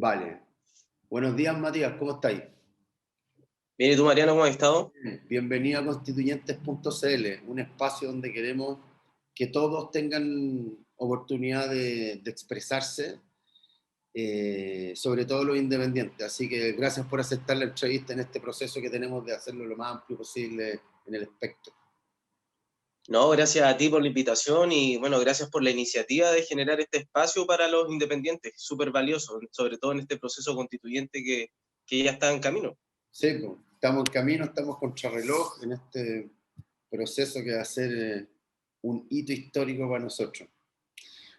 Vale. Buenos días, Matías, ¿cómo estáis? Bien, ¿y tú, Mariano, cómo has estado? Bienvenido a constituyentes.cl, un espacio donde queremos que todos tengan oportunidad de expresarse, sobre todo los independientes. Así que gracias por aceptar la entrevista en este proceso que tenemos de hacerlo lo más amplio posible en el espectro. No, gracias a ti por la invitación y bueno, gracias por la iniciativa de generar este espacio para los independientes, súper valioso, sobre todo en este proceso constituyente que ya está en camino. Sí, pues, estamos en camino, estamos contrarreloj en este proceso que va a ser un hito histórico para nosotros.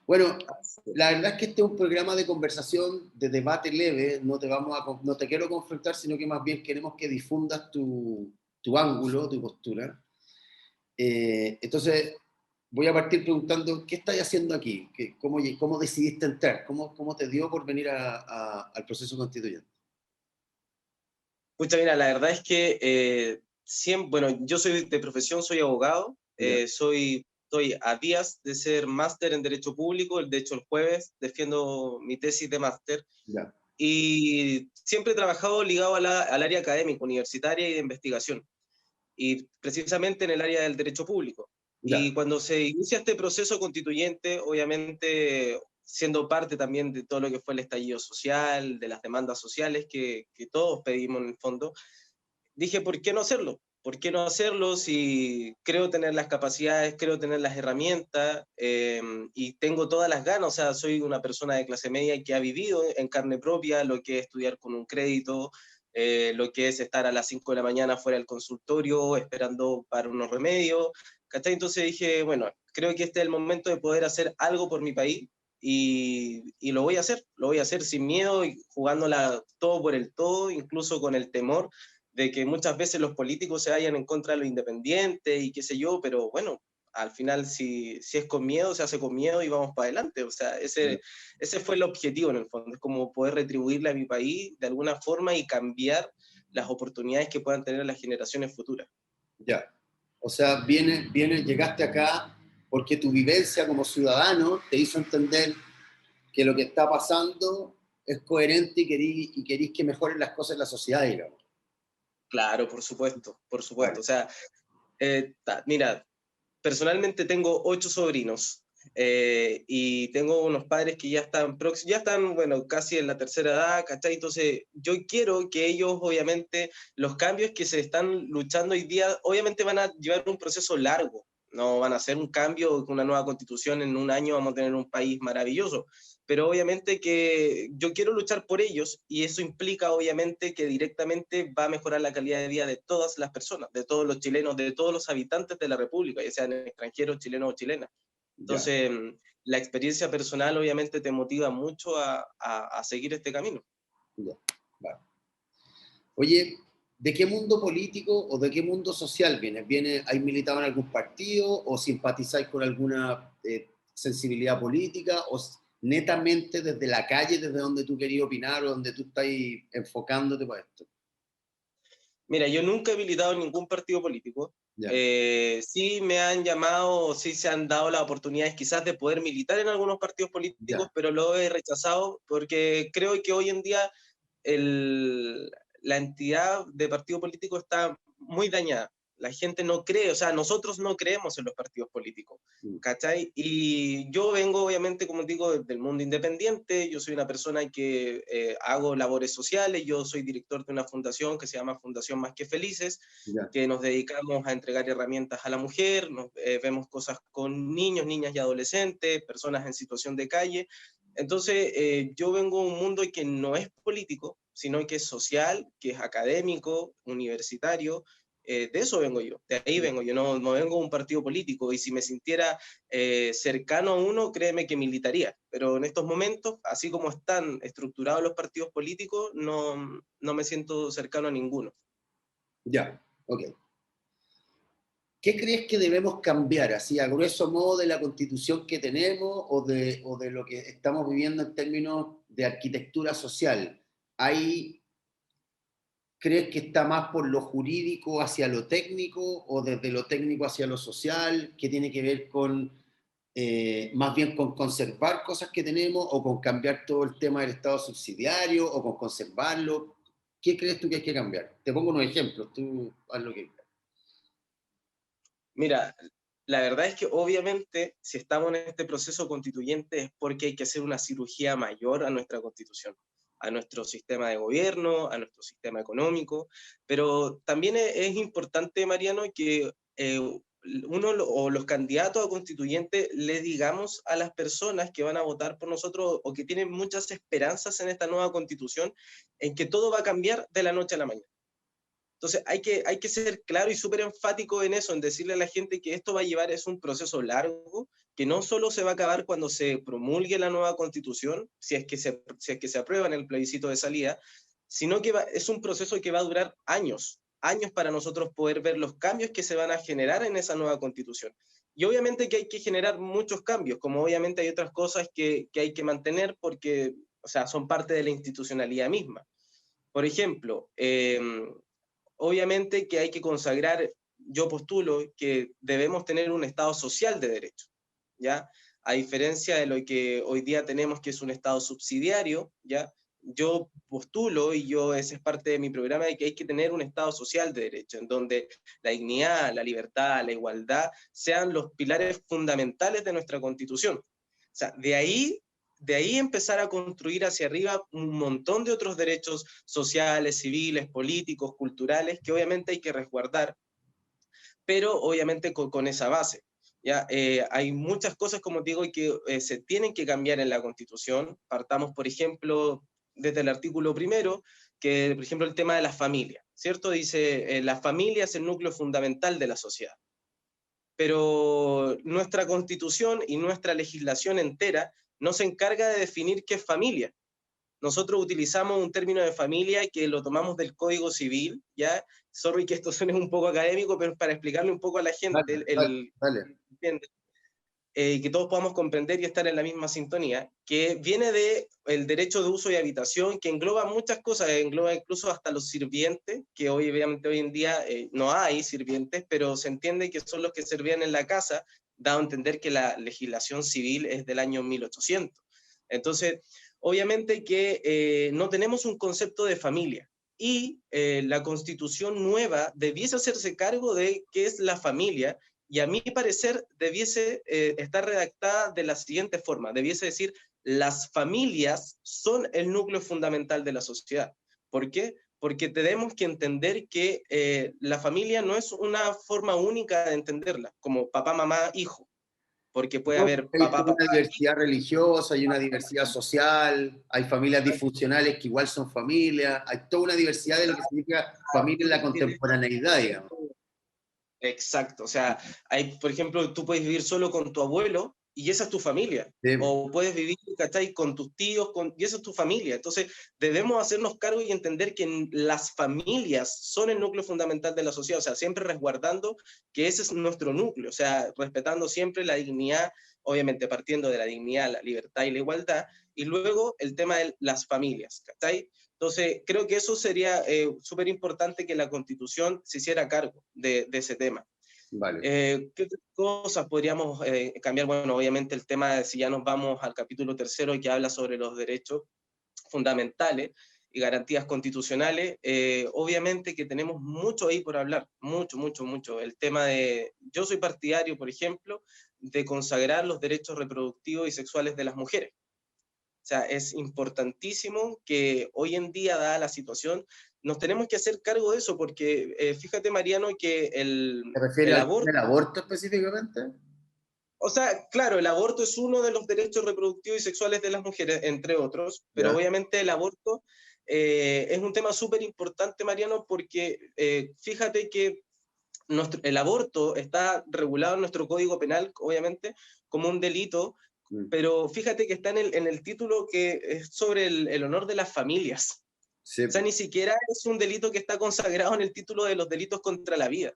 Bueno, la verdad es que este es un programa de conversación, de debate leve, no te quiero confrontar, sino que más bien queremos que difundas tu ángulo, tu postura. Entonces, voy a partir preguntando, ¿qué estás haciendo aquí? ¿Cómo decidiste entrar? ¿Cómo te dio por venir al proceso constituyente? Pucha, mira, la verdad es que bueno, yo soy de profesión, soy abogado, Ya, estoy a días de ser máster en Derecho Público, de hecho el jueves defiendo mi tesis de máster, ya, y siempre he trabajado ligado al área académica, universitaria y de investigación, y precisamente en el área del derecho público. ya, Y cuando se inicia este proceso constituyente, obviamente siendo parte también de todo lo que fue el estallido social, de las demandas sociales que todos pedimos en el fondo, dije, ¿por qué no hacerlo? ¿Por qué no hacerlo si creo tener las capacidades, creo tener las herramientas y tengo todas las ganas? O sea, soy una persona de clase media que ha vivido en carne propia lo que es estudiar con un crédito, lo que es estar a las 5 de la mañana fuera del consultorio esperando para unos remedios. ¿Cachai? Entonces dije, bueno, creo que este es el momento de poder hacer algo por mi país y lo voy a hacer sin miedo y jugándola todo por el todo, incluso con el temor de que muchas veces los políticos se vayan en contra de lo independiente y qué sé yo, pero bueno, al final si es con miedo, se hace con miedo y vamos para adelante. O sea, ese fue el objetivo en el fondo, es como poder retribuirle a mi país de alguna forma y cambiar las oportunidades que puedan tener las generaciones futuras. ya. O sea, llegaste acá porque tu vivencia como ciudadano te hizo entender que lo que está pasando es coherente y querís que mejoren las cosas en la sociedad, digamos. Claro, por supuesto, por Vale. supuesto. O sea, mira, personalmente tengo 8 sobrinos y tengo unos padres que ya están, bueno, casi en la tercera edad, ¿cachai? Entonces, yo quiero que ellos, obviamente, los cambios que se están luchando hoy día, obviamente van a llevar un proceso largo, no van a hacer un cambio, una nueva constitución en un año vamos a tener un país maravilloso, pero obviamente que yo quiero luchar por ellos y eso implica obviamente que directamente va a mejorar la calidad de vida de todas las personas, de todos los chilenos, de todos los habitantes de la República, ya sean extranjeros, chilenos o chilenas. Ya, Entonces, la experiencia personal obviamente te motiva mucho a seguir este camino. ya. Vale. Oye, ¿de qué mundo político o de qué mundo social vienes? ¿Hay militado en algún partido o simpatizáis con alguna sensibilidad política o netamente desde la calle, desde donde tú querías opinar o donde tú estás enfocándote para esto? Mira, yo nunca he militado en ningún partido político. Ya, Sí me han llamado, sí se han dado las oportunidades quizás de poder militar en algunos partidos políticos, ya, pero lo he rechazado porque creo que hoy en día el, la entidad de partido político está muy dañada. La gente no cree, o sea, nosotros no creemos en los partidos políticos, mm, ¿cachai? Y yo vengo, obviamente, como digo, del mundo independiente, yo soy una persona que hago labores sociales, yo soy director de una fundación que se llama Fundación Más que Felices, ya, que nos dedicamos a entregar herramientas a la mujer, vemos cosas con niños, niñas y adolescentes, personas en situación de calle. Entonces, yo vengo de un mundo que no es político, sino que es social, que es académico, universitario. De eso vengo yo, de ahí ya, vengo yo, no vengo de un partido político y si me sintiera cercano a uno, créeme que militaría, pero en estos momentos, así como están estructurados los partidos políticos, no me siento cercano a ninguno. ya, ok. ¿Qué crees que debemos cambiar, así a grueso modo, de la constitución que tenemos o de lo que estamos viviendo en términos de arquitectura social? ¿Crees que está más por lo jurídico hacia lo técnico o desde lo técnico hacia lo social? ¿Qué tiene que ver con más bien con conservar cosas que tenemos o con cambiar todo el tema del Estado subsidiario o con conservarlo? ¿Qué crees tú que hay que cambiar? Te pongo unos ejemplos, tú haz lo que quieras. Mira, la verdad es que obviamente si estamos en este proceso constituyente es porque hay que hacer una cirugía mayor a nuestra constitución, a nuestro sistema de gobierno, a nuestro sistema económico, pero también es importante, Mariano, que o los candidatos a constituyentes le digamos a las personas que van a votar por nosotros o que tienen muchas esperanzas en esta nueva constitución, en que todo va a cambiar de la noche a la mañana. Entonces hay que ser claro y súper enfático en eso, en decirle a la gente que esto va a llevar, es un proceso largo, que no solo se va a acabar cuando se promulgue la nueva constitución, si es que se aprueba en el plebiscito de salida, sino que es un proceso que va a durar años, años para nosotros poder ver los cambios que se van a generar en esa nueva constitución. Y obviamente que hay que generar muchos cambios, como obviamente hay otras cosas que hay que mantener porque, o sea, son parte de la institucionalidad misma. Por ejemplo, obviamente que hay que consagrar, yo postulo que debemos tener un Estado social de derecho, ¿ya? A diferencia de lo que hoy día tenemos, que es un Estado subsidiario, ¿ya? Yo postulo, y ese es parte de mi programa, de que hay que tener un Estado social de derecho, en donde la dignidad, la libertad, la igualdad sean los pilares fundamentales de nuestra Constitución. O sea, de ahí empezar a construir hacia arriba un montón de otros derechos sociales, civiles, políticos, culturales, que obviamente hay que resguardar, pero obviamente con esa base. ¿Ya? Hay muchas cosas, como digo, que se tienen que cambiar en la Constitución. Partamos, por ejemplo, desde el artículo primero, que, por ejemplo, el tema de la familia, ¿cierto? Dice, la familia es el núcleo fundamental de la sociedad. Pero nuestra Constitución y nuestra legislación entera no se encarga de definir qué es familia. Nosotros utilizamos un término de familia que lo tomamos del Código Civil, ¿ya? Sorry que esto suene un poco académico, pero para explicarle un poco a la gente, Dale, dale, dale. que todos podamos comprender y estar en la misma sintonía, que viene de el derecho de uso y habitación, que engloba muchas cosas, engloba incluso hasta los sirvientes, que obviamente hoy en día no hay sirvientes, pero se entiende que son los que servían en la casa, dado a entender que la legislación civil es del año 1800. Entonces, obviamente que no tenemos un concepto de familia, y la constitución nueva debiese hacerse cargo de qué es la familia, y a mi parecer debiese estar redactada de la siguiente forma, debiese decir, las familias son el núcleo fundamental de la sociedad. ¿Por qué? Porque tenemos que entender que la familia no es una forma única de entenderla, como papá, mamá, hijo, porque puede No, haber hay papá, toda una papá, diversidad religiosa, hay una diversidad social, hay familias disfuncionales que igual son familias, hay toda una diversidad de lo que significa familia en la contemporaneidad, digamos. exacto, o sea, hay, por ejemplo, tú puedes vivir solo con tu abuelo y esa es tu familia, Sí. o puedes vivir, ¿cachai?, con tus tíos y esa es tu familia. Entonces, debemos hacernos cargo y entender que las familias son el núcleo fundamental de la sociedad, o sea, siempre resguardando que ese es nuestro núcleo, o sea, respetando siempre la dignidad, obviamente partiendo de la dignidad, la libertad y la igualdad, y luego el tema de las familias, ¿cachai? Entonces, creo que eso sería súper importante, que la Constitución se hiciera cargo de ese tema. Vale. ¿Qué otras cosas podríamos cambiar? Bueno, obviamente el tema de si ya nos vamos al capítulo tercero, que habla sobre los derechos fundamentales y garantías constitucionales, obviamente que tenemos mucho ahí por hablar, mucho, mucho, mucho. El tema de, yo soy partidario, por ejemplo, de consagrar los derechos reproductivos y sexuales de las mujeres. O sea, es importantísimo que hoy en día, dada la situación, nos tenemos que hacer cargo de eso, porque fíjate, Mariano, que ¿Te refieres el al tema aborto, del aborto específicamente? o sea, claro, el aborto es uno de los derechos reproductivos y sexuales de las mujeres, entre otros, pero Ya. obviamente el aborto es un tema súper importante, Mariano, porque fíjate que el aborto está regulado en nuestro Código Penal, obviamente, como un delito, Mm. pero fíjate que está en el título que es sobre el honor de las familias. Sí, O sea, ni siquiera es un delito que está consagrado en el título de los delitos contra la vida.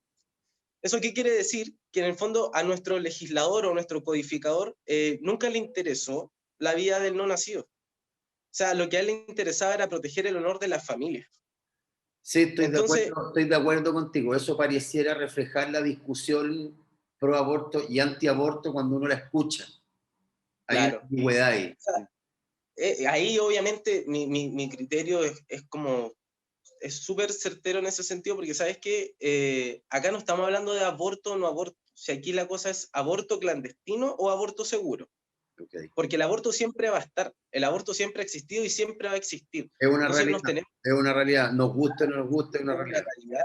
¿Eso qué quiere decir? Que en el fondo a nuestro legislador o nuestro codificador nunca le interesó la vida del no nacido. O sea, lo que a él le interesaba era proteger el honor de la familia. sí, Entonces, estoy de acuerdo contigo. Eso pareciera reflejar la discusión pro aborto y anti aborto cuando uno la escucha. Hay una Claro. ambigüedad ahí. O sea, ahí obviamente mi criterio es como, es súper certero en ese sentido, porque sabes que acá no estamos hablando de aborto o no aborto, si aquí la cosa es aborto clandestino o aborto seguro, Okay. porque el aborto siempre va a estar, el aborto siempre ha existido y siempre va a existir. Es una Entonces realidad, nos tenemos es una realidad, nos guste o no nos guste, es una una realidad. realidad.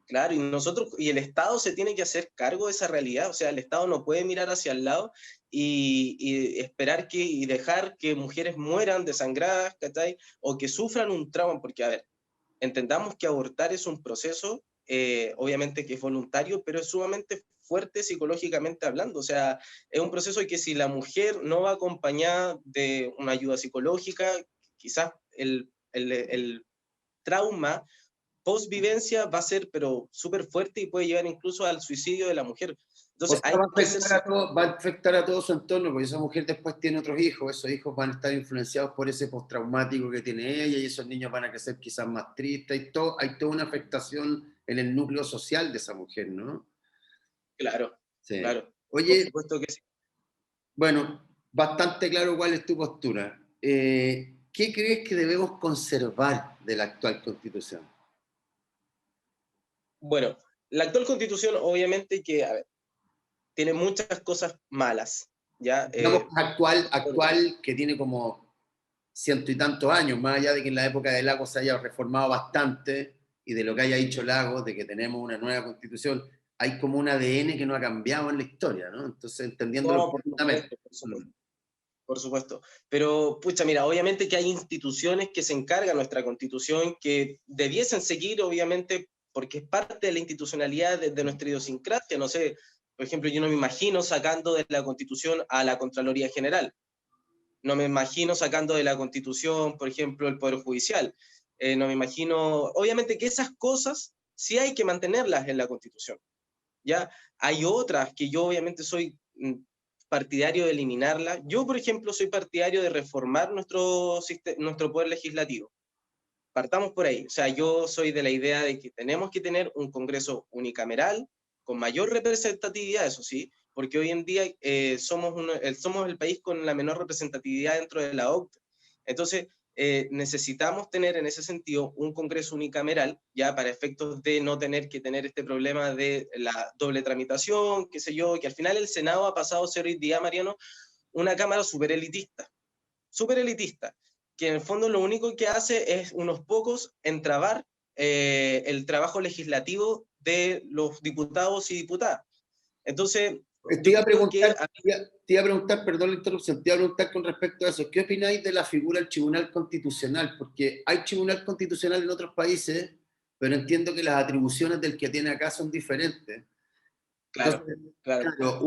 Claro, y nosotros, y el Estado se tiene que hacer cargo de esa realidad, o sea, el Estado no puede mirar hacia el lado y esperar y dejar que mujeres mueran desangradas, ¿cachai? O que sufran un trauma, porque, a ver, entendamos que abortar es un proceso, obviamente que es voluntario, pero es sumamente fuerte psicológicamente hablando, o sea, es un proceso que si la mujer no va acompañada de una ayuda psicológica, quizás el trauma post-vivencia va a ser, pero súper fuerte y puede llevar incluso al suicidio de la mujer. O Entonces sea, hay que ser... va a afectar a todo su entorno, porque esa mujer después tiene otros hijos, esos hijos van a estar influenciados por ese postraumático que tiene ella, y esos niños van a crecer quizás más tristes, hay toda una afectación en el núcleo social de esa mujer, ¿no? Claro, Sí. claro. Por Oye, supuesto que sí. bueno, bastante claro cuál es tu postura. ¿Qué crees que debemos conservar de la actual Constitución? Bueno, la actual constitución obviamente que, a ver, tiene muchas cosas malas, ¿ya? Digamos actual, que tiene como ciento y tantos años, más allá de que en la época de Lagos se haya reformado bastante y de lo que haya dicho Lagos, de que tenemos una nueva constitución, hay como un ADN que no ha cambiado en la historia, ¿no? Entonces, entendiéndolo No, por profundamente. supuesto, por supuesto. Por supuesto. Pero, pucha, mira, obviamente que hay instituciones que se encargan de nuestra constitución que debiesen seguir, obviamente, porque es parte de la institucionalidad de nuestra idiosincrasia. No sé, por ejemplo, yo no me imagino sacando de la constitución a la Contraloría General. No me imagino sacando de la constitución, por ejemplo, el Poder Judicial. No me imagino, obviamente que esas cosas sí hay que mantenerlas en la constitución. ¿Ya? Hay otras que yo obviamente soy partidario de eliminarlas. Yo, por ejemplo, soy partidario de reformar nuestro poder legislativo. Partamos por ahí. O sea, yo soy de la idea de que tenemos que tener un Congreso unicameral, con mayor representatividad, eso sí, porque hoy en día somos el país con la menor representatividad dentro de la OCDE. Entonces, necesitamos tener en ese sentido un Congreso unicameral, ya para efectos de no tener que tener este problema de la doble tramitación, qué sé yo, que al final el Senado ha pasado a ser hoy día, Mariano, una cámara súper elitista, que en el fondo lo único que hace es unos pocos entrabar el trabajo legislativo de los diputados y diputadas. Entonces, Te yo iba a creo que... preguntar, te iba a preguntar, perdón la interrupción, te iba a preguntar con respecto a eso, ¿qué opináis de la figura del Tribunal Constitucional? Porque hay Tribunal Constitucional en otros países, pero entiendo que las atribuciones del que tiene acá son diferentes. Claro, Entonces, claro. claro,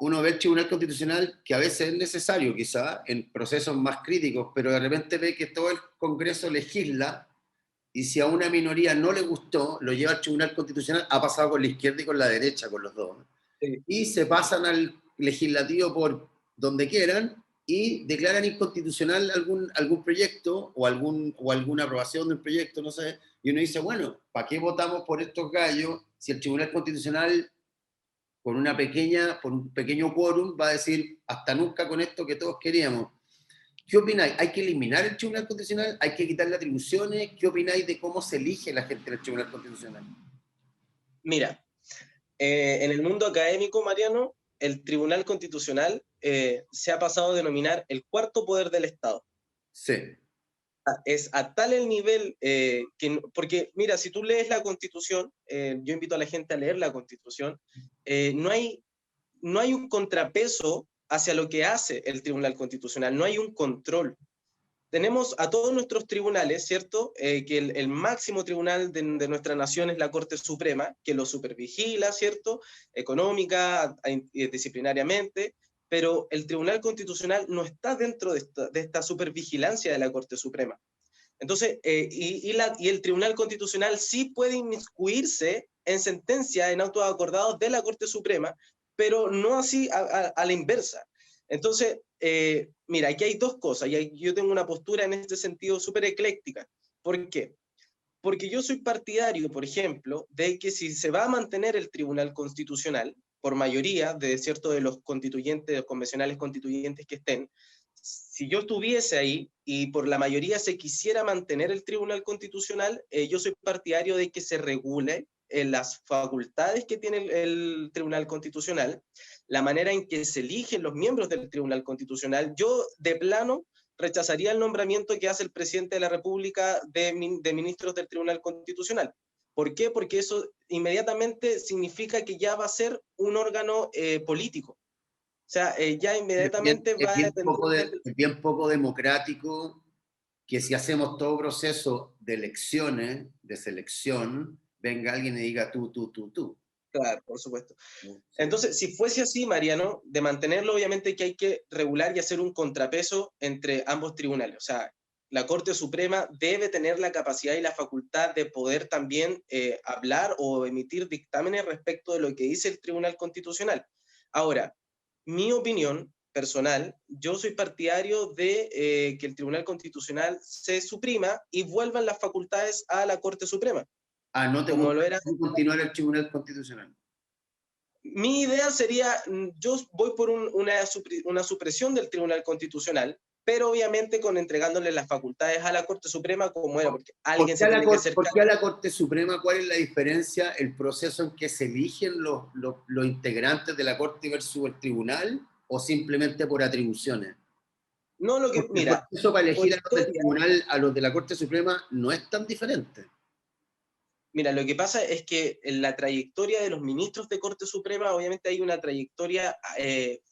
uno ve el Tribunal Constitucional, que a veces es necesario quizá en procesos más críticos, pero de repente ve que todo el Congreso legisla y si a una minoría no le gustó, lo lleva al Tribunal Constitucional, ha pasado con la izquierda y con la derecha, con los dos. Sí. Y se pasan al legislativo por donde quieran y declaran inconstitucional algún proyecto o alguna aprobación de un proyecto, no sé, y uno dice, bueno, ¿para qué votamos por estos gallos si el Tribunal Constitucional por un pequeño quórum va a decir hasta nunca con esto que todos queríamos? ¿Qué opináis? ¿Hay que eliminar el Tribunal Constitucional? ¿Hay que quitarle atribuciones? ¿Qué opináis de cómo se elige la gente en el Tribunal Constitucional? Mira, en el mundo académico, Mariano, el Tribunal Constitucional se ha pasado a denominar el cuarto poder del Estado. Sí. Es a tal el nivel porque, mira, si tú lees la Constitución, yo invito a la gente a leer la Constitución, no hay un contrapeso hacia lo que hace el Tribunal Constitucional, no hay un control. Tenemos a todos nuestros tribunales, ¿cierto? Que el máximo tribunal de nuestra nación es la Corte Suprema, que lo supervigila, ¿cierto? Económica, disciplinariamente, pero el Tribunal Constitucional no está dentro de esta supervigilancia de la Corte Suprema. Entonces, y el Tribunal Constitucional sí puede inmiscuirse en sentencias, en autos acordados de la Corte Suprema, pero no así a la inversa. Entonces, mira, aquí hay dos cosas, y yo tengo una postura en este sentido súper ecléctica. ¿Por qué? Porque yo soy partidario, por ejemplo, de que si se va a mantener el Tribunal Constitucional, por mayoría de cierto de los constituyentes, de los convencionales constituyentes que estén, si yo estuviese ahí y por la mayoría se quisiera mantener el Tribunal Constitucional, yo soy partidario de que se regule las facultades que tiene el Tribunal Constitucional, la manera en que se eligen los miembros del Tribunal Constitucional. Yo, de plano, rechazaría el nombramiento que hace el presidente de la República de ministros del Tribunal Constitucional. ¿Por qué? Porque eso inmediatamente significa que ya va a ser un órgano político. O sea, ya inmediatamente va a depender es bien poco democrático que si hacemos todo proceso de elecciones, de selección, venga alguien y diga tú. Claro, por supuesto. Sí. Entonces, si fuese así, Mariano, de mantenerlo, obviamente que hay que regular y hacer un contrapeso entre ambos tribunales. O sea, la Corte Suprema debe tener la capacidad y la facultad de poder también hablar o emitir dictámenes respecto de lo que dice el Tribunal Constitucional. Ahora, mi opinión personal, yo soy partidario de que el Tribunal Constitucional se suprima y vuelvan las facultades a la Corte Suprema. No te como lo era continuar el Tribunal Constitucional. Mi idea sería, yo voy por una supresión del Tribunal Constitucional, pero obviamente con entregándole las facultades a la Corte Suprema como era, porque alguien se tiene que hacer cargo. ¿Por qué a la Corte Suprema? ¿Cuál es la diferencia, el proceso en que se eligen los integrantes de la Corte versus el Tribunal, o simplemente por atribuciones? No, lo que, porque mira, el proceso para elegir a los del Tribunal, a los de la Corte Suprema, no es tan diferente. Mira, lo que pasa es que en la trayectoria de los ministros de Corte Suprema, obviamente hay una trayectoria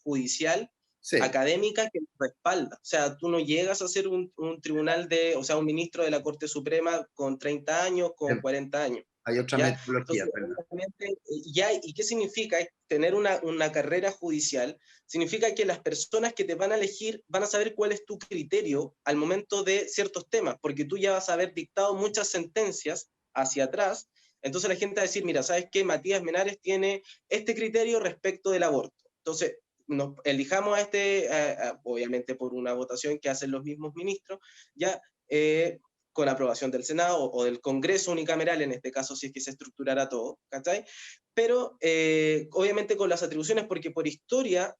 judicial, sí, académica que respalda. O sea, tú no llegas a ser un tribunal o sea, un ministro de la Corte Suprema con 30 años, con 40 años. Hay otra ¿ya? metodología. Entonces, ¿y qué significa tener una carrera judicial? Significa que las personas que te van a elegir van a saber cuál es tu criterio al momento de ciertos temas, porque tú ya vas a haber dictado muchas sentencias hacia atrás. Entonces la gente va a decir, mira, ¿sabes qué? Matías Menares tiene este criterio respecto del aborto. Entonces, elijamos a obviamente por una votación que hacen los mismos ministros, ya con aprobación del Senado o del Congreso unicameral, en este caso, si es que se estructurara todo, ¿cachai? Pero obviamente con las atribuciones, porque por historia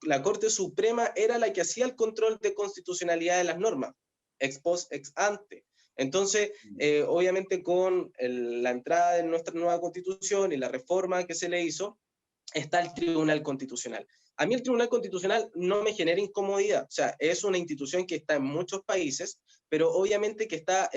la Corte Suprema era la que hacía el control de constitucionalidad de las normas, ex post, ex ante. Entonces, obviamente con la entrada de nuestra nueva constitución y la reforma que se le hizo, está el Tribunal Constitucional. A mí el Tribunal Constitucional no me genera incomodidad, o sea, es una institución que está en muchos países, pero obviamente que está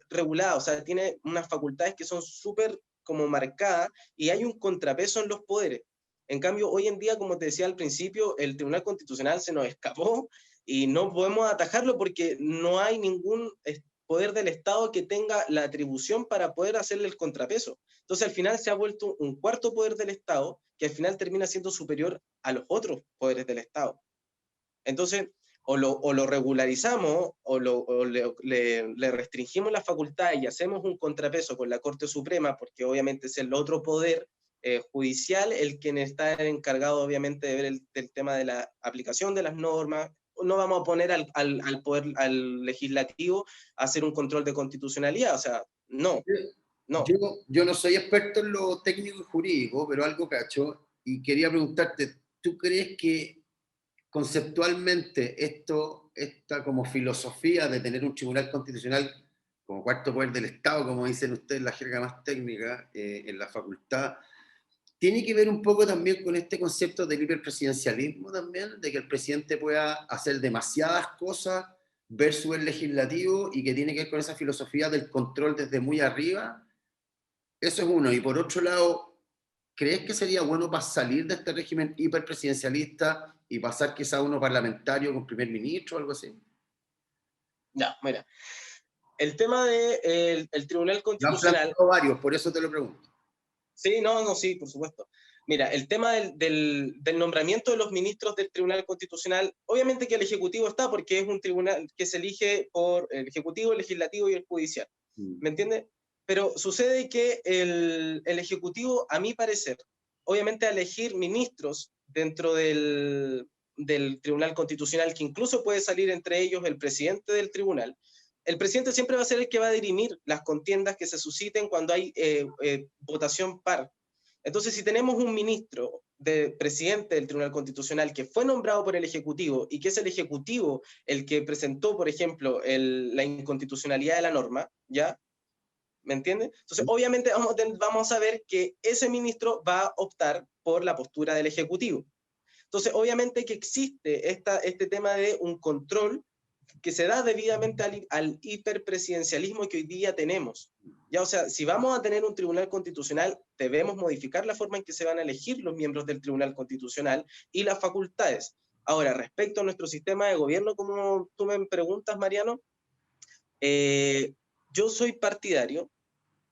regulada, o sea, tiene unas facultades que son súper como marcadas y hay un contrapeso en los poderes. En cambio, hoy en día, como te decía al principio, el Tribunal Constitucional se nos escapó y no podemos atajarlo porque no hay ningún poder del Estado que tenga la atribución para poder hacerle el contrapeso. Entonces, al final se ha vuelto un cuarto poder del Estado que al final termina siendo superior a los otros poderes del Estado. Entonces, o lo regularizamos o le restringimos la facultad y hacemos un contrapeso con la Corte Suprema, porque obviamente es el otro poder judicial el quien está encargado obviamente de ver el tema de la aplicación de las normas. No vamos a poner al poder, al legislativo, a hacer un control de constitucionalidad, o sea, no. No. Yo no soy experto en lo técnico y jurídico, pero algo cacho, y quería preguntarte, ¿tú crees que conceptualmente esta como filosofía de tener un tribunal constitucional como cuarto poder del Estado, como dicen ustedes la jerga más técnica, en la facultad, tiene que ver un poco también con este concepto del hiperpresidencialismo también, de que el presidente pueda hacer demasiadas cosas versus el legislativo, y que tiene que ver con esa filosofía del control desde muy arriba? Eso es uno. Y por otro lado, ¿crees que sería bueno para salir de este régimen hiperpresidencialista y pasar quizá a uno parlamentario con primer ministro o algo así? No, mira, el tema del Tribunal Constitucional... Lo han varios, por eso te lo pregunto. Sí, sí, por supuesto. Mira, el tema del nombramiento de los ministros del Tribunal Constitucional, obviamente que el Ejecutivo está porque es un tribunal que se elige por el Ejecutivo, el Legislativo y el Judicial. ¿Me entiendes? Pero sucede que el Ejecutivo, a mi parecer, obviamente a elegir ministros dentro del Tribunal Constitucional, que incluso puede salir entre ellos el presidente del tribunal, el presidente siempre va a ser el que va a dirimir las contiendas que se susciten cuando hay votación par. Entonces, si tenemos un ministro de presidente del Tribunal Constitucional que fue nombrado por el Ejecutivo y que es el Ejecutivo el que presentó, por ejemplo, la inconstitucionalidad de la norma, ¿ya? ¿Me entiendes? Entonces, obviamente vamos a ver que ese ministro va a optar por la postura del Ejecutivo. Entonces, obviamente que existe este tema de un control que se da debidamente al hiperpresidencialismo que hoy día tenemos. Ya, o sea, si vamos a tener un tribunal constitucional, debemos modificar la forma en que se van a elegir los miembros del tribunal constitucional y las facultades. Ahora, respecto a nuestro sistema de gobierno, como tú me preguntas, Mariano, yo soy partidario,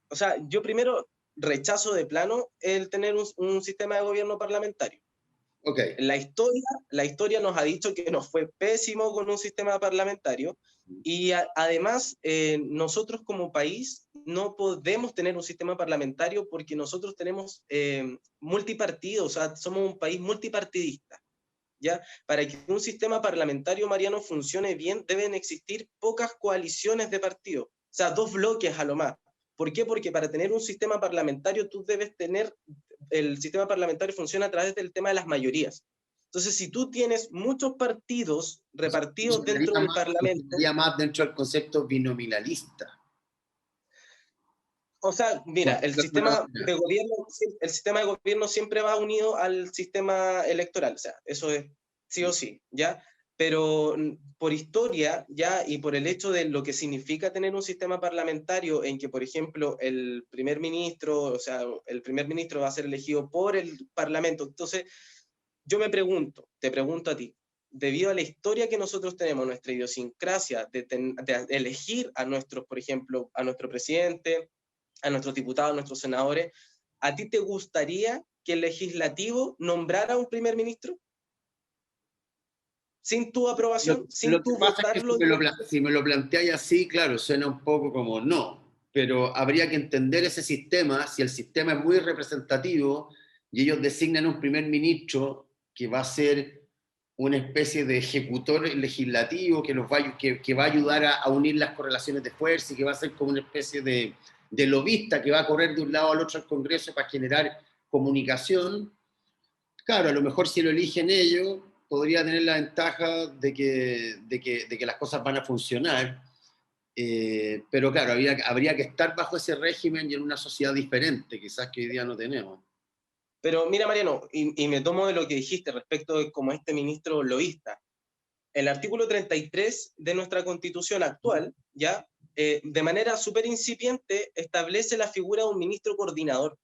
o sea, yo primero rechazo de plano el tener un sistema de gobierno parlamentario. Okay. La historia nos ha dicho que nos fue pésimo con un sistema parlamentario y además nosotros como país no podemos tener un sistema parlamentario porque nosotros tenemos multipartido, o sea, somos un país multipartidista. ¿Ya? Para que un sistema parlamentario, Mariano, funcione bien, deben existir pocas coaliciones de partidos, o sea, 2 bloques a lo más. ¿Por qué? Porque para tener un sistema parlamentario tú debes tener, el sistema parlamentario funciona a través del tema de las mayorías. Entonces, si tú tienes muchos partidos repartidos dentro del Parlamento... Sería más dentro del concepto binominalista. O sea, mira, el sistema de gobierno siempre va unido al sistema electoral, o sea, eso es sí o sí, ¿ya? Pero por historia, ¿ya? Y por el hecho de lo que significa tener un sistema parlamentario en que, por ejemplo, el primer ministro, o sea, el primer ministro va a ser elegido por el Parlamento. Entonces, yo te pregunto a ti, debido a la historia que nosotros tenemos, nuestra idiosincrasia de elegir a nuestros, por ejemplo, a nuestro presidente, a nuestros diputados, a nuestros senadores, ¿a ti te gustaría que el legislativo nombrara un primer ministro? ¿Sin tu aprobación? ¿Sin tu votarlo? Si me lo planteáis así, claro, suena un poco como no, pero habría que entender ese sistema, si el sistema es muy representativo y ellos designan un primer ministro que va a ser una especie de ejecutor legislativo que va a ayudar a unir las correlaciones de fuerza y que va a ser como una especie de lobista que va a correr de un lado al otro al Congreso para generar comunicación. Claro, a lo mejor si lo eligen ellos, podría tener la ventaja de que las cosas van a funcionar, pero claro, habría que estar bajo ese régimen y en una sociedad diferente, quizás que hoy día no tenemos. Pero mira, Mariano, y me tomo de lo que dijiste respecto de como este ministro lobista. El artículo 33 de nuestra Constitución actual, ya, de manera súper incipiente, establece la figura de un ministro coordinador.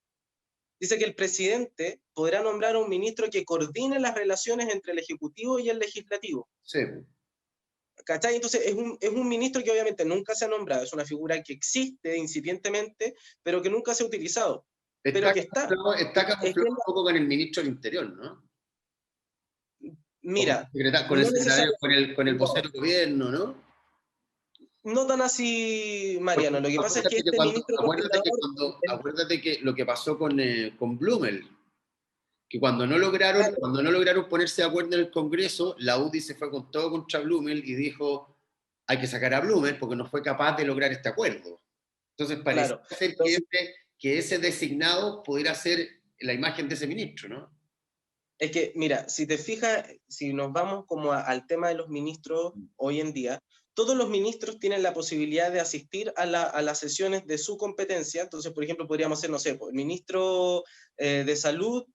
Dice que el presidente podrá nombrar a un ministro que coordine las relaciones entre el Ejecutivo y el Legislativo. Sí. ¿Cachai? Entonces es un ministro que obviamente nunca se ha nombrado, es una figura que existe incipientemente, pero que nunca se ha utilizado. Está camuflado un poco con el ministro del Interior, ¿no? Mira, con el vocero del gobierno, ¿no? No tan así, Mariano. Lo que pasa es que este ministro... Acuérdate que lo que pasó con Blumel, que cuando no lograron ponerse de acuerdo en el Congreso, la UDI se fue con todo contra Blumel y dijo, hay que sacar a Blumel porque no fue capaz de lograr este acuerdo. Entonces parece ser que ese designado pudiera ser la imagen de ese ministro, ¿no? Es que, mira, si te fijas, si nos vamos como al tema de los ministros hoy en día, todos los ministros tienen la posibilidad de asistir a las sesiones de su competencia. Entonces, por ejemplo, podríamos hacer, no sé, el ministro de salud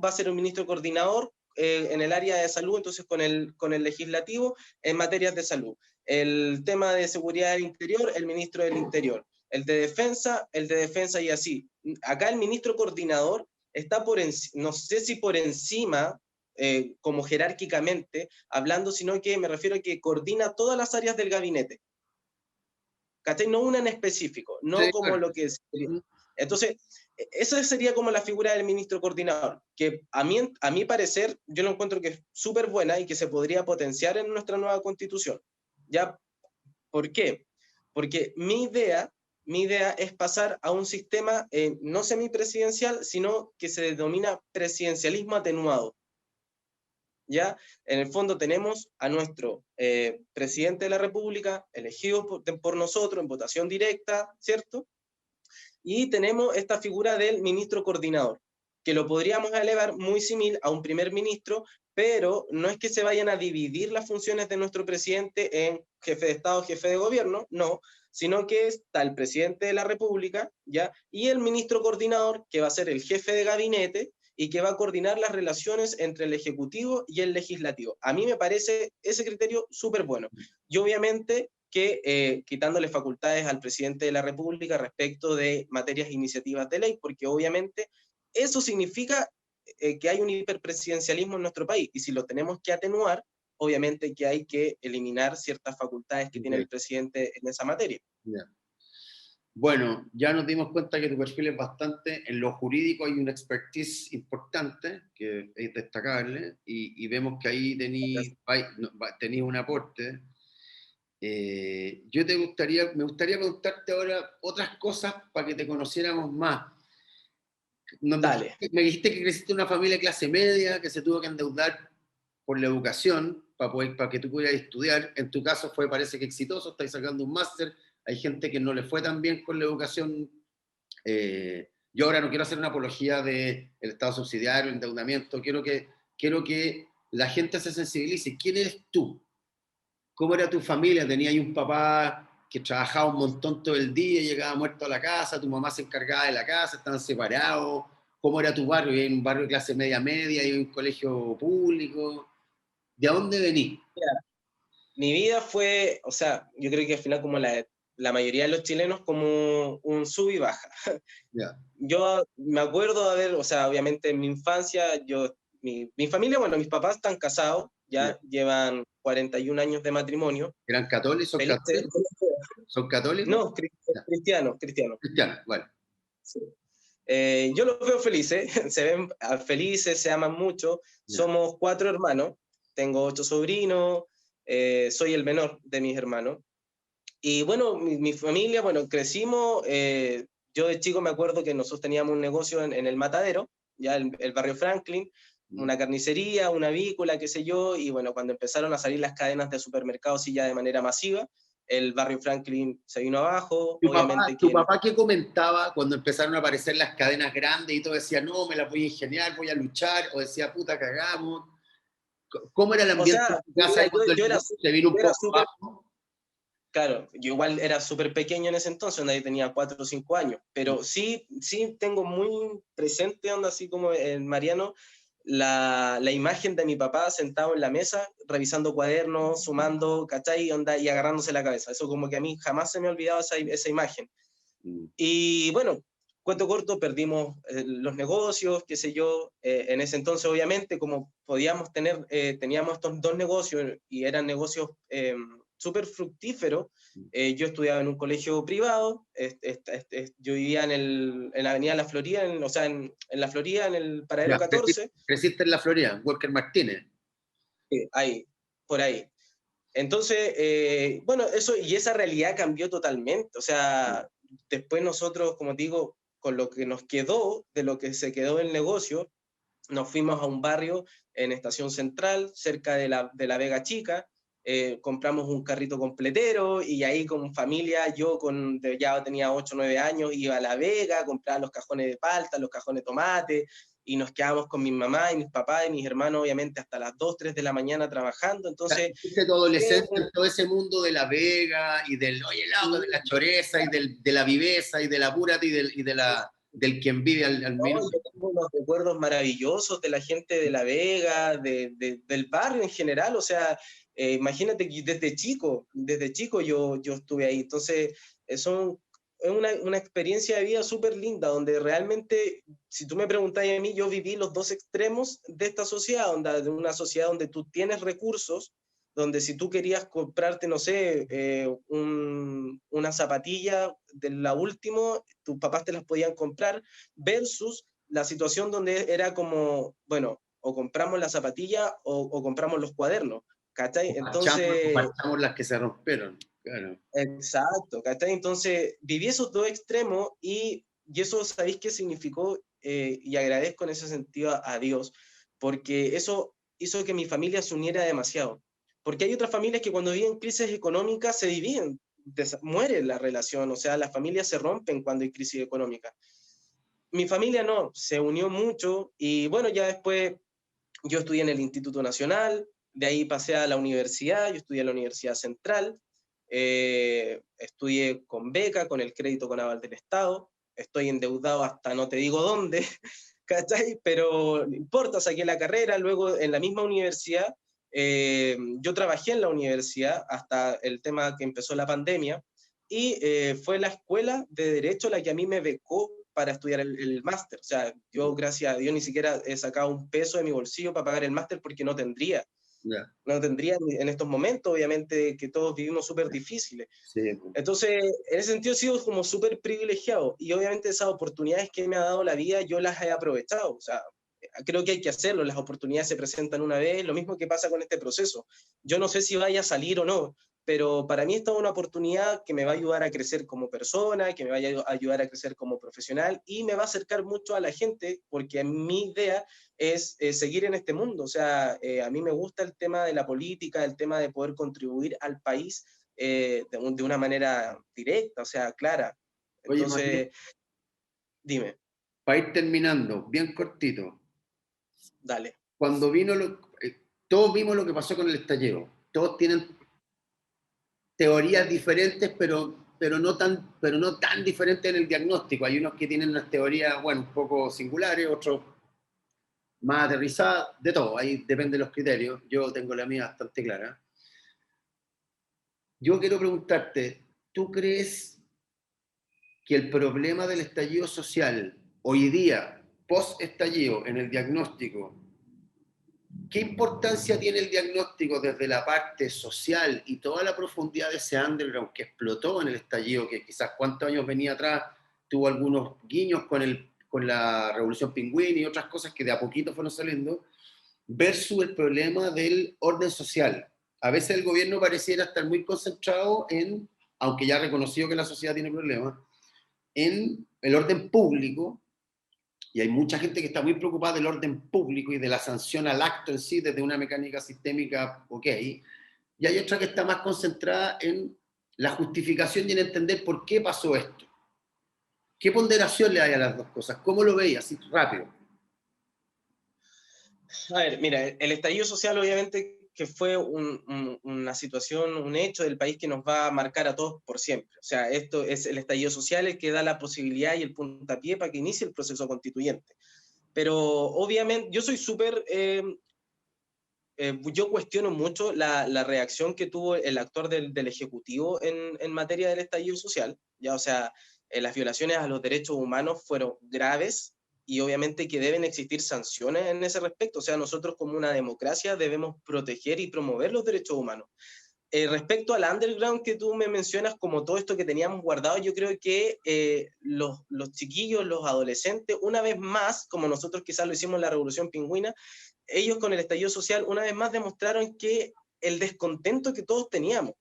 va a ser un ministro coordinador en el área de salud, entonces con el legislativo en materias de salud. El tema de seguridad del interior, el ministro del interior. El de defensa y así. Acá el ministro coordinador está no sé si por encima, como jerárquicamente hablando, sino que me refiero a que coordina todas las áreas del gabinete. ¿Cachai? No una en específico, no sí, como lo que es. Entonces, esa sería como la figura del ministro coordinador, que a mi parecer, yo lo encuentro que es súper buena y que se podría potenciar en nuestra nueva constitución. ¿Ya? ¿Por qué? Porque mi idea es pasar a un sistema no semipresidencial, sino que se denomina presidencialismo atenuado. ¿Ya? En el fondo tenemos a nuestro presidente de la República, elegido por nosotros en votación directa, ¿cierto? Y tenemos esta figura del ministro coordinador, que lo podríamos elevar muy similar a un primer ministro, pero no es que se vayan a dividir las funciones de nuestro presidente en jefe de Estado, jefe de gobierno, no, sino que está el presidente de la República, ¿ya? Y el ministro coordinador, que va a ser el jefe de gabinete, y que va a coordinar las relaciones entre el Ejecutivo y el Legislativo. A mí me parece ese criterio súper bueno. Y obviamente que quitándole facultades al presidente de la República respecto de materias e iniciativas de ley, porque obviamente eso significa que hay un hiperpresidencialismo en nuestro país, y si lo tenemos que atenuar, obviamente que hay que eliminar ciertas facultades que tiene el presidente en esa materia. Yeah. Bueno, ya nos dimos cuenta que tu perfil es bastante, en lo jurídico hay una expertise importante, que es destacable, y vemos que ahí tenéis un aporte. Me gustaría preguntarte ahora otras cosas para que te conociéramos más. Dale. Me dijiste que creciste en una familia de clase media, que se tuvo que endeudar por la educación para que tú pudieras estudiar. En tu caso parece que exitoso, estás sacando un máster. Hay gente que no le fue tan bien con la educación. Yo ahora no quiero hacer una apología del Estado subsidiario, el endeudamiento. Quiero que la gente se sensibilice. ¿Quién eres tú? ¿Cómo era tu familia? ¿Tenías un papá que trabajaba un montón todo el día, llegaba muerto a la casa, tu mamá se encargaba de la casa, estaban separados? ¿Cómo era tu barrio? ¿En un barrio de clase media, en un colegio público? ¿De dónde venís? Mi vida fue, o sea, yo creo que al final como la mayoría de los chilenos, como un sub y baja. Yeah. Yo me acuerdo de haber, o sea, obviamente en mi infancia, mi familia, bueno, mis papás están casados, ya llevan 41 años de matrimonio. ¿Eran católicos? ¿Son católicos? ¿Son católicos? No, cristianos. Cristianos, bueno. Sí. Yo los veo felices, se ven felices, se aman mucho. Somos 4 hermanos, tengo 8 sobrinos, soy el menor de mis hermanos. Y bueno, mi familia, bueno, crecimos, yo de chico me acuerdo que nosotros teníamos un negocio en el Matadero, ya el barrio Franklin, una carnicería, una avícola, qué sé yo, y bueno, cuando empezaron a salir las cadenas de supermercados y ya de manera masiva, el barrio Franklin se vino abajo. ¿Tu papá qué comentaba cuando empezaron a aparecer las cadenas grandes y todo? Decía, no, me las voy a ingeniar, voy a luchar, o decía, puta, cagamos. ¿Cómo era el ambiente en tu casa cuando se vino un poco abajo? Claro, yo igual era súper pequeño en ese entonces, donde tenía 4 o 5 años, pero sí tengo muy presente, onda, así como el Mariano, la imagen de mi papá sentado en la mesa, revisando cuadernos, sumando, ¿cachai? Onda, y agarrándose la cabeza. Eso como que a mí jamás se me ha olvidado esa imagen. Y bueno, cuento corto, perdimos los negocios, qué sé yo. En ese entonces, obviamente, como podíamos teníamos estos 2 negocios y eran negocios súper fructíferos. Yo estudiaba en un colegio privado, yo vivía en la avenida La Florida, o sea, en la Florida, en el paradero 14. ¿Creciste en La Florida, Walker Martínez? Ahí, por ahí. Entonces, bueno, esa realidad cambió totalmente. O sea, después nosotros, como digo, con lo que nos quedó, de lo que se quedó el negocio, nos fuimos a un barrio en Estación Central, cerca de la Vega Chica. Compramos un carrito completero y ahí con familia, ya tenía 8 o 9 años, iba a La Vega, compraba los cajones de palta, los cajones de tomate, y nos quedábamos con mi mamá y mis papás y mis hermanos, obviamente, hasta las 2, 3 de la mañana trabajando. Entonces, ¿viste tu adolescencia en todo ese mundo de La Vega y del oye loco, de la choreza y de la viveza y del apúrate y del quien vive al minuto? Yo tengo unos recuerdos maravillosos de la gente de La Vega, del barrio en general. O sea, imagínate que desde chico yo estuve ahí. Entonces, es una experiencia de vida súper linda, donde realmente, si tú me preguntas a mí, yo viví los 2 extremos de esta sociedad, de una sociedad donde tú tienes recursos, donde si tú querías comprarte, no sé, una zapatilla de la última, tus papás te las podían comprar, versus la situación donde era como, bueno, o compramos la zapatilla o compramos los cuadernos, ¿cachai? Entonces... Marchamos las que se rompieron, claro. Exacto, ¿cachai? Entonces viví esos 2 extremos y eso, ¿sabéis qué significó? Y agradezco en ese sentido a Dios, porque eso hizo que mi familia se uniera demasiado. Porque hay otras familias que cuando viven crisis económicas se dividen, muere la relación, o sea, las familias se rompen cuando hay crisis económica. Mi familia no, se unió mucho y bueno, ya después yo estudié en el Instituto Nacional, de ahí pasé a la universidad, yo estudié en la Universidad Central, estudié con beca, con el crédito con aval del Estado, estoy endeudado hasta no te digo dónde, ¿cachai? Pero no importa, saqué la carrera, luego en la misma universidad, yo trabajé en la universidad hasta el tema que empezó la pandemia, y fue la escuela de Derecho la que a mí me becó para estudiar el máster. O sea, yo, gracias a Dios, ni siquiera he sacado un peso de mi bolsillo para pagar el máster porque no tendría. Ya. No tendría en estos momentos, obviamente, que todos vivimos súper difíciles. Sí, pues. Entonces, en ese sentido, he sido como súper privilegiado. Y obviamente esas oportunidades que me ha dado la vida, yo las he aprovechado. O sea, creo que hay que hacerlo. Las oportunidades se presentan una vez. Lo mismo que pasa con este proceso. Yo no sé si vaya a salir o no, pero para mí esta es una oportunidad que me va a ayudar a crecer como persona, que me va a ayudar a crecer como profesional y me va a acercar mucho a la gente, porque mi idea es seguir en este mundo. O sea, a mí me gusta el tema de la política, el tema de poder contribuir al país de una manera directa, o sea, clara. Oye, Matías, Entonces, dime, para ir terminando, bien cortito, dale. cuando vino todos vimos lo que pasó con el estallido, todos tienen teorías diferentes, pero no tan diferentes en el diagnóstico. Hay unos que tienen unas teorías, bueno, un poco singulares, otros más aterrizadas, de todo, ahí depende de los criterios. Yo tengo la mía bastante clara. Yo quiero preguntarte, ¿tú crees que el problema del estallido social hoy día, post-estallido, en el diagnóstico, qué importancia tiene el diagnóstico desde la parte social y toda la profundidad de ese underground que explotó en el estallido, que quizás cuántos años venía atrás, tuvo algunos guiños con la Revolución Pingüín y otras cosas que de a poquito fueron saliendo, versus el problema del orden social? A veces el gobierno pareciera estar muy concentrado en, aunque ya ha reconocido que la sociedad tiene problemas, en el orden público, y hay mucha gente que está muy preocupada del orden público y de la sanción al acto en sí desde una mecánica sistémica, ok, y hay otra que está más concentrada en la justificación y en entender por qué pasó esto. ¿Qué ponderación le hay a las dos cosas? ¿Cómo lo veis así rápido? A ver, mira, el estallido social obviamente que fue una situación, un hecho del país que nos va a marcar a todos por siempre. O sea, esto es el estallido social el que da la posibilidad y el puntapié para que inicie el proceso constituyente. Pero obviamente yo soy súper yo cuestiono mucho la reacción que tuvo el actor del Ejecutivo en materia del estallido social. Ya, o sea, las violaciones a los derechos humanos fueron graves y obviamente que deben existir sanciones en ese respecto. O sea, nosotros como una democracia debemos proteger y promover los derechos humanos. Respecto al underground que tú me mencionas, como todo esto que teníamos guardado, yo creo que los chiquillos, los adolescentes, una vez más, como nosotros quizás lo hicimos en la Revolución Pingüina, ellos con el estallido social una vez más demostraron que el descontento que todos teníamos,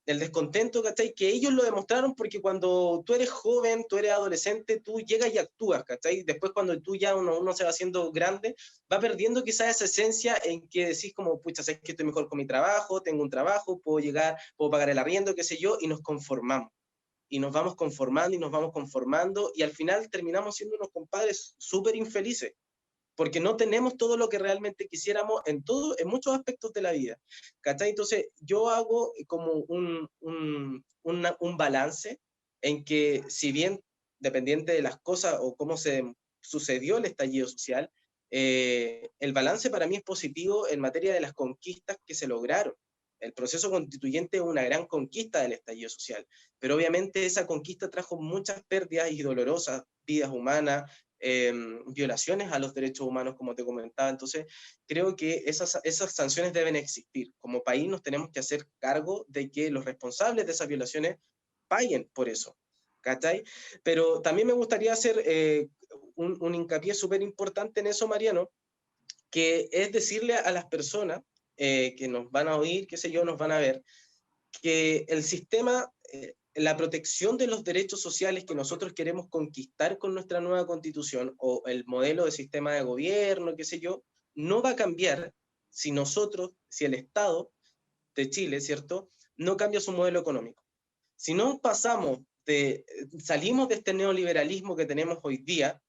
el descontento, ¿cachai? Que ellos lo demostraron porque cuando tú eres joven, tú eres adolescente, tú llegas y actúas, ¿cachai? Después cuando tú ya uno se va haciendo grande, va perdiendo quizás esa esencia en que decís como, pucha, sé que estoy mejor con mi trabajo, tengo un trabajo, puedo llegar, puedo pagar el arriendo, qué sé yo, y nos conformamos. Y nos vamos conformando y nos vamos conformando y al final terminamos siendo unos compadres súper infelices porque no tenemos todo lo que realmente quisiéramos en muchos aspectos de la vida. ¿Cachai? Entonces, yo hago como un balance en que, si bien dependiente de las cosas o cómo se sucedió el estallido social, el balance para mí es positivo en materia de las conquistas que se lograron. El proceso constituyente es una gran conquista del estallido social, pero obviamente esa conquista trajo muchas pérdidas y dolorosas, vidas humanas, violaciones a los derechos humanos, como te comentaba. Entonces, creo que esas sanciones deben existir. Como país nos tenemos que hacer cargo de que los responsables de esas violaciones paguen por eso. ¿Cachai? Pero también me gustaría hacer un hincapié súper importante en eso, Mariano, que es decirle a las personas que nos van a oír, qué sé yo, nos van a ver, que el sistema, la protección de los derechos sociales que nosotros queremos conquistar con nuestra nueva constitución o el modelo de sistema de gobierno, qué sé yo, no va a cambiar si nosotros, si el Estado de Chile, ¿cierto?, no cambia su modelo económico. Si no pasamos salimos de este neoliberalismo que tenemos hoy día,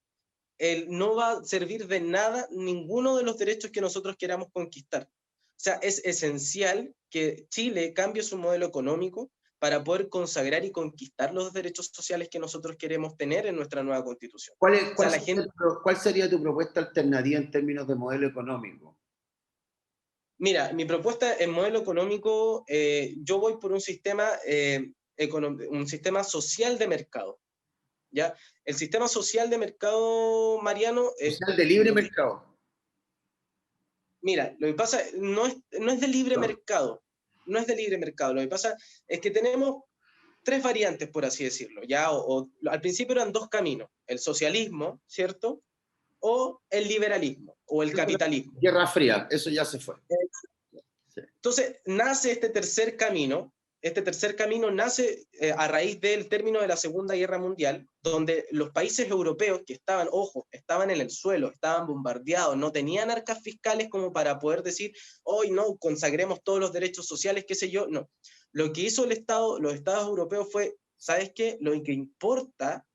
no va a servir de nada ninguno de los derechos que nosotros queramos conquistar. O sea, es esencial que Chile cambie su modelo económico para poder consagrar y conquistar los derechos sociales que nosotros queremos tener en nuestra nueva constitución. ¿Cuál sería tu propuesta alternativa en términos de modelo económico? Mira, mi propuesta en modelo económico, yo voy por un sistema social de mercado. ¿Ya? El sistema social de mercado, Mariano... Social de libre mercado. Mira, lo que pasa no es de libre mercado, no es de libre mercado. Lo que pasa es que tenemos tres variantes, por así decirlo. ¿Ya? Al principio eran dos caminos, el socialismo, ¿cierto? O el liberalismo, o el capitalismo. Guerra Fría, eso ya se fue. Entonces, nace este tercer camino. Este tercer camino nace a raíz del término de la Segunda Guerra Mundial, donde los países europeos que estaban, ojo, estaban en el suelo, estaban bombardeados, no tenían arcas fiscales como para poder decir, hoy no, consagremos todos los derechos sociales, qué sé yo, no. Lo que hizo los estados europeos fue, ¿sabes qué? Lo que importa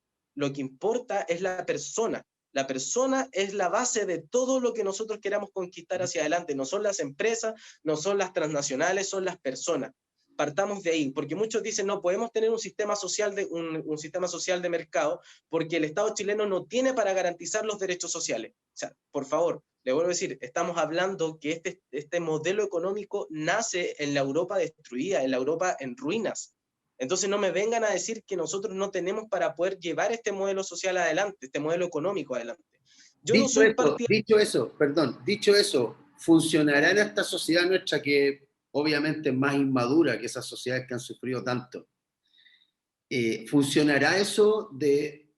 es la persona. La persona es la base de todo lo que nosotros queramos conquistar hacia adelante. No son las empresas, no son las transnacionales, son las personas. Partamos de ahí, porque muchos dicen, no, podemos tener un sistema social un sistema social de mercado porque el Estado chileno no tiene para garantizar los derechos sociales. O sea, por favor, le vuelvo a decir, estamos hablando que este modelo económico nace en la Europa destruida, en la Europa en ruinas. Entonces no me vengan a decir que nosotros no tenemos para poder llevar este modelo social adelante, este modelo económico adelante. Yo no soy partidario. Dicho eso, ¿funcionará en esta sociedad nuestra que obviamente es más inmadura que esas sociedades que han sufrido tanto? ¿Funcionará eso de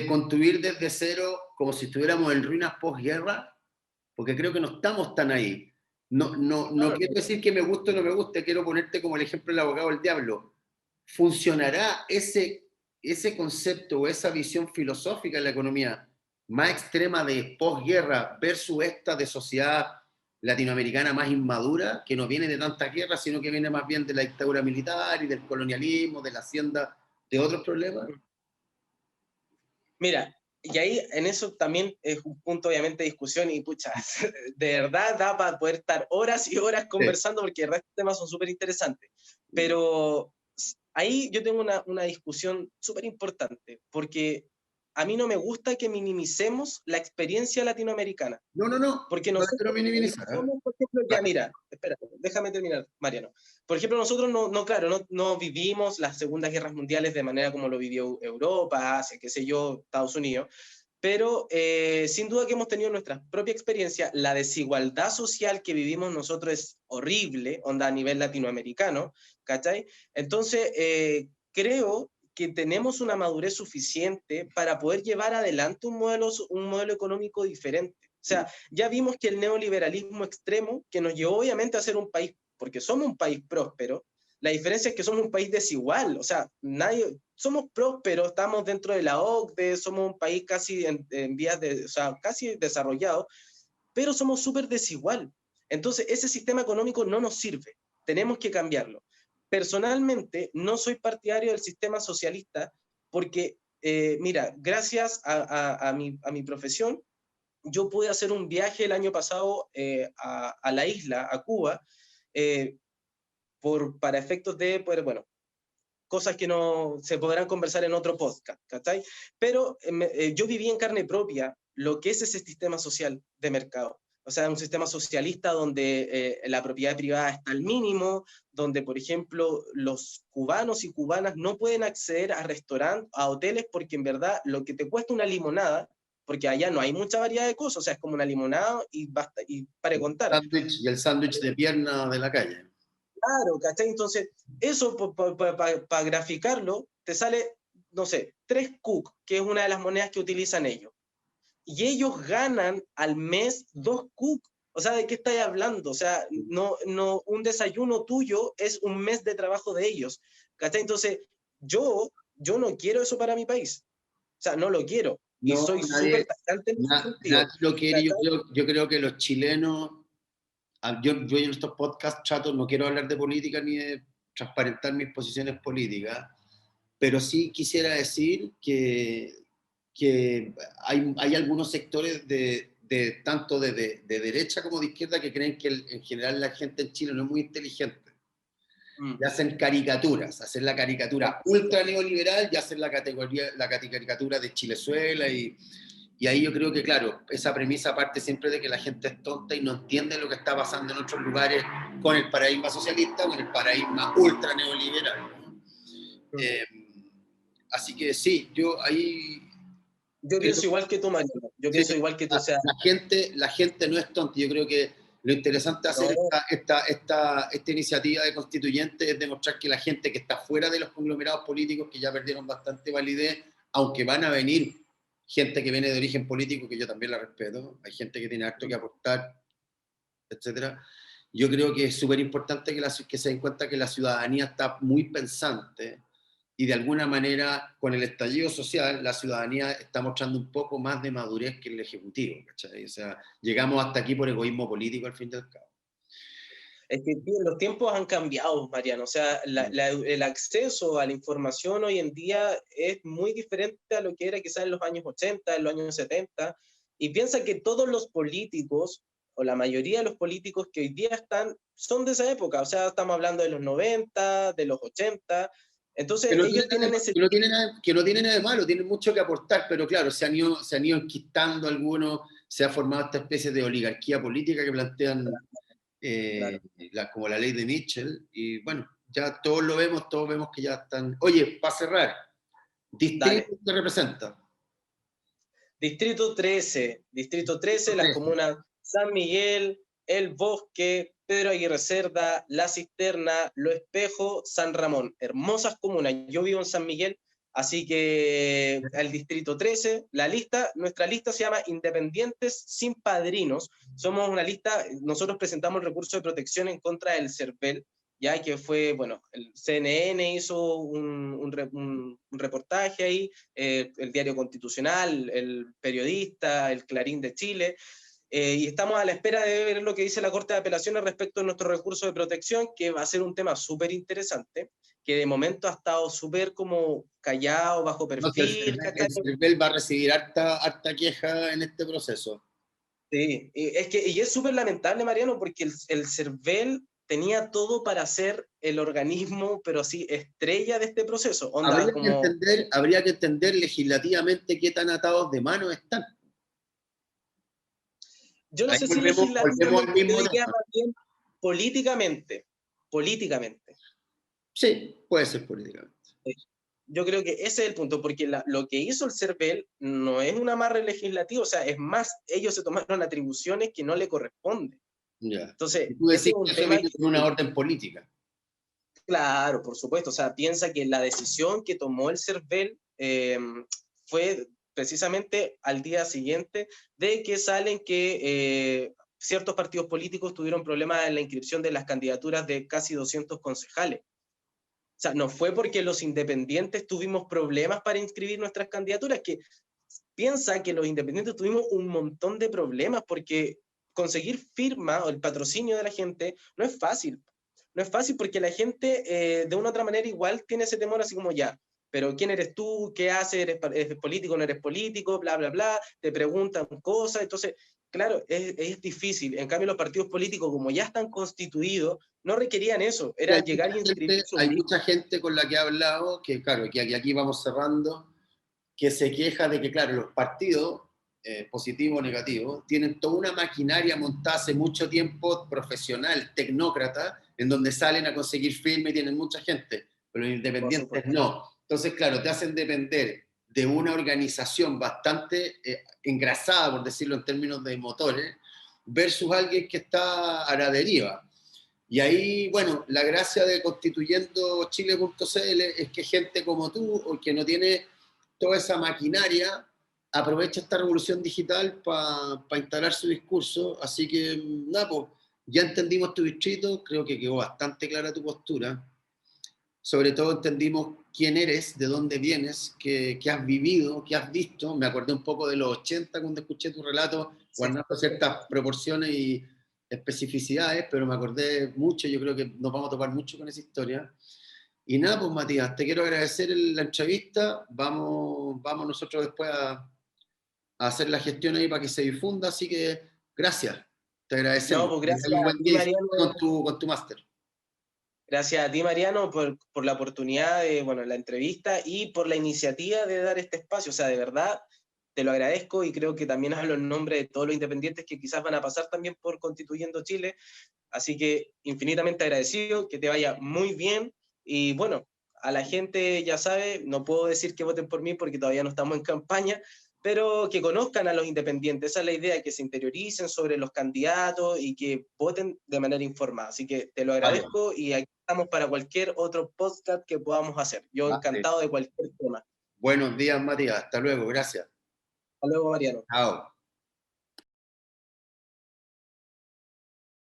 construir desde cero como si estuviéramos en ruinas posguerra? Porque creo que no estamos tan ahí. No quiero decir que me guste o no me guste, quiero ponerte como el ejemplo del abogado del diablo. ¿Funcionará ese concepto o esa visión filosófica en la economía más extrema de posguerra versus esta de sociedad latinoamericana más inmadura, que no viene de tantas guerras, sino que viene más bien de la dictadura militar y del colonialismo, de la hacienda, de otros problemas? Mira, y ahí en eso también es un punto obviamente de discusión y pucha, de verdad da para poder estar horas y horas conversando porque el resto de temas son súper interesantes. Pero ahí yo tengo una discusión súper importante porque a mí no me gusta que minimicemos la experiencia latinoamericana. No. Porque nosotros somos, por ejemplo, ya mira, espera, déjame terminar, Mariano. Por ejemplo, nosotros no vivimos las segundas guerras mundiales de manera como lo vivió Europa, Asia, qué sé yo, Estados Unidos, pero sin duda que hemos tenido nuestra propia experiencia. La desigualdad social que vivimos nosotros es horrible, onda a nivel latinoamericano, ¿cachai? Entonces, creo que tenemos una madurez suficiente para poder llevar adelante un modelo económico diferente. O sea, ya vimos que el neoliberalismo extremo, que nos llevó obviamente a ser un país, porque somos un país próspero, la diferencia es que somos un país desigual, o sea, somos prósperos, estamos dentro de la OCDE, somos un país casi en vías o sea, casi desarrollado, pero somos súper desigual. Entonces, ese sistema económico no nos sirve, tenemos que cambiarlo. Personalmente, no soy partidario del sistema socialista porque, mira, gracias a mi profesión, yo pude hacer un viaje el año pasado a la isla, a Cuba, para efectos de, pues, bueno, cosas que no se podrán conversar en otro podcast, ¿cachai? Pero yo viví en carne propia lo que es ese sistema social de mercado. O sea, un sistema socialista donde la propiedad privada está al mínimo, donde, por ejemplo, los cubanos y cubanas no pueden acceder a restaurantes, a hoteles, porque en verdad lo que te cuesta una limonada, porque allá no hay mucha variedad de cosas, o sea, es como una limonada y basta, y para contar. Y el sándwich de pierna de la calle. Claro, ¿cachai? Entonces, eso para graficarlo, te sale, no sé, 3 Cook, que es una de las monedas que utilizan ellos. Y ellos ganan al mes 2 Cook. O sea, ¿de qué estáis hablando? O sea, un desayuno tuyo es un mes de trabajo de ellos. ¿Cachai? Entonces, yo no quiero eso para mi país. O sea, no lo quiero. Y soy súper tajante en ese sentido. Nadie lo quiere. Yo creo que los chilenos, yo en estos podcasts chatos no quiero hablar de política ni de transparentar mis posiciones políticas, pero sí quisiera decir que hay algunos sectores tanto de derecha como de izquierda que creen que en general la gente en Chile no es muy inteligente. Y hacen caricaturas, hacen la caricatura ultra neoliberal y hacen la caricatura de Chilezuela y ahí yo creo que, claro, esa premisa parte siempre de que la gente es tonta y no entiende lo que está pasando en otros lugares con el paradigma socialista, con el paradigma ultra neoliberal. Así que sí, yo ahí... Yo pienso igual que tú, Mariano. Yo pienso igual que tú. O sea, la gente no es tonta. Yo creo que lo interesante de hacer esta iniciativa de constituyente es demostrar que la gente que está fuera de los conglomerados políticos, que ya perdieron bastante validez, aunque van a venir gente que viene de origen político, que yo también la respeto, hay gente que tiene harto que aportar, etcétera. Yo creo que es súper importante que se den cuenta que la ciudadanía está muy pensante y de alguna manera con el estallido social la ciudadanía está mostrando un poco más de madurez que el Ejecutivo, ¿cachai? O sea, llegamos hasta aquí por egoísmo político al fin del cabo. Es que los tiempos han cambiado, Mariano. O sea, el acceso a la información hoy en día es muy diferente a lo que era quizás en los años 80, en los años 70. Y piensa que todos los políticos, o la mayoría de los políticos que hoy día están, son de esa época. O sea, estamos hablando de los 90, de los 80. Entonces, ellos tienen ese... Que no tiene nada de malo, tienen mucho que aportar, pero claro, se han ido enquistando algunos, se ha formado esta especie de oligarquía política que plantean Claro. como la ley de Mitchell, y bueno, ya todos vemos que ya están... Oye, para cerrar, ¿distrito que representa? Distrito 13, las comunas San Miguel, El Bosque, Pedro Aguirre Cerda, La Cisterna, Lo Espejo, San Ramón. Hermosas comunas. Yo vivo en San Miguel, así que el Distrito 13, nuestra lista se llama Independientes sin Padrinos. Somos una lista, nosotros presentamos el recurso de protección en contra del CERVEL, ya que fue, bueno, el CNN hizo un reportaje ahí, el Diario Constitucional, el Periodista, el Clarín de Chile, y estamos a la espera de ver lo que dice la Corte de Apelaciones respecto a nuestro recurso de protección, que va a ser un tema súper interesante, que de momento ha estado súper como callado, bajo perfil. El CERVEL va a recibir harta queja en este proceso. Sí, y es súper lamentable, Mariano, porque el CERVEL tenía todo para ser el organismo, pero sí, estrella de este proceso. Habría que entender legislativamente qué tan atados de manos están. Yo no Ahí sé si volvemos al legislativamente, yo mismo diría tema. más bien políticamente. Sí, puede ser políticamente. Yo creo que ese es el punto, porque lo que hizo el CERVEL no es un amarre legislativo, o sea, es más, ellos se tomaron atribuciones que no le corresponden. Ya. Entonces, Y tú ese decís es un que eso tema viene con una orden política. Claro, por supuesto. O sea, piensa que la decisión que tomó el CERVEL fue precisamente al día siguiente de que salen que ciertos partidos políticos tuvieron problemas en la inscripción de las candidaturas de casi 200 concejales. O sea, no fue porque los independientes tuvimos problemas para inscribir nuestras candidaturas, que piensa que los independientes tuvimos un montón de problemas porque conseguir firma o el patrocinio de la gente no es fácil. No es fácil porque la gente de una u otra manera igual tiene ese temor así como ya, pero ¿quién eres tú? ¿Qué haces? ¿Eres político? ¿No eres político? Bla, bla, bla. Te preguntan cosas. Entonces, claro, es difícil. En cambio, los partidos políticos, como ya están constituidos, no requerían eso. Era llegar y inscribir su Hay mucha gente con la que he hablado, que claro, que aquí vamos cerrando, que se queja de que, claro, los partidos, positivo o negativo, tienen toda una maquinaria montada hace mucho tiempo, profesional, tecnócrata, en donde salen a conseguir firme y tienen mucha gente, pero los independientes no. Entonces, claro, te hacen depender de una organización bastante engrasada, por decirlo en términos de motores, versus alguien que está a la deriva. Y ahí, bueno, la gracia de constituyendochile.cl es que gente como tú, o que no tiene toda esa maquinaria, aprovecha esta revolución digital para instalar su discurso. Así que, nada, pues, ya entendimos tu distrito, creo que quedó bastante clara tu postura. Sobre todo entendimos quién eres, de dónde vienes, qué has vivido, qué has visto. Me acordé un poco de los 80 cuando escuché tu relato, guardando ciertas proporciones y especificidades, pero me acordé mucho, yo creo que nos vamos a topar mucho con esa historia. Y nada, pues Matías, te quiero agradecer la entrevista. Vamos nosotros después a hacer la gestión ahí para que se difunda, así que gracias, te No, agradecemos. pues Que gracias tengas un a buen ti, día y Mariano. suerte con tu máster. Gracias a ti, Mariano, por la oportunidad de, bueno, la entrevista y por la iniciativa de dar este espacio. O sea, de verdad, te lo agradezco y creo que también hablo en nombre de todos los independientes que quizás van a pasar también por Constituyendo Chile. Así que infinitamente agradecido, que te vaya muy bien. Y bueno, a la gente ya sabe, no puedo decir que voten por mí porque todavía no estamos en campaña, pero que conozcan a los independientes. Esa es la idea, que se interioricen sobre los candidatos y que voten de manera informada. Así que te lo Vale, agradezco y aquí estamos para cualquier otro podcast que podamos hacer. Yo vale. encantado de cualquier tema. Buenos días, Matías. Hasta luego. Gracias. Hasta luego, Mariano. Chao.